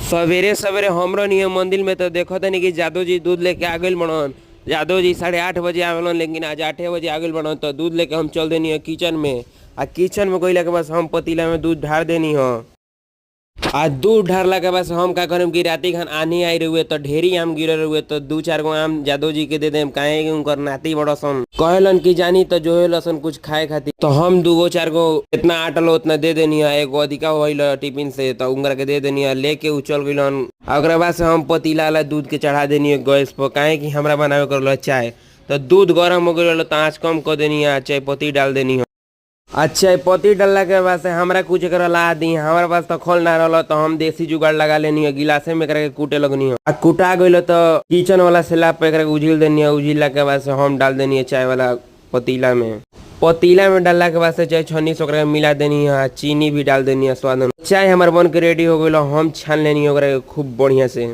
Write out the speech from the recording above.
सवेरे सवेरे हमरो नियम मंदिर में तो देखो तनी कि जादव जी दूध लेके आ गइल बनन। जादव जी 8:30 बजे आवेलन, लेकिन आज 8 बजे आ गइल बनन। तो दूध लेके हम चल देनी है किचन में। आ किचन में गइला के बस हम पतीला में दूध ढार देनी हो। आज दूध ढारला के बाद हम का करम कि राती खान आनी आई रहुए तो ढेरी आम गिरल रहुए तो 2-4 गो आम जादव जी के दे देम, काहे कि उनकर नाती बड़सन कहलन कि जानी तो जो है लसन कुछ खाए खातिर। तो हम 2-4 गो इतना आटल उतना दे देनी है। एगो अधिका होइल टिफिन से तो उनकर के दे देनी है, लेके उ चल गइलन। ओकरा बाद से हम पतीला वाला दूध के चढ़ा देनी है गैस पर, काहे कि हमरा बनावे करल चाय। तो दूध गरम हो गइल तो आँच कम कर देनी है, चाय पत्ती डाल देनी है। अच्छा पत्ती डालला के बाद से हमरा कुछ कर ला दी। हमारे पास तो खोल ना रहा तो हम देसी जुगाड़ लगा लेनी है, गिलासे में करके कूटे लगनी है। कूटा गइल तो किचन वाला स्लैब पे करके उझिल देनी है। उझिलला के बाद से हम डाल देनी है चाय वाला पतीला में। पतीला में डालला के बाद से चाय छन्नी से ओकरा मिला देनी है, चीनी भी डाल देनी है स्वाद। चाय हमारे बन के रेडी हो गइल। हम छान लेनी है ओकरा खूब बढ़िया से।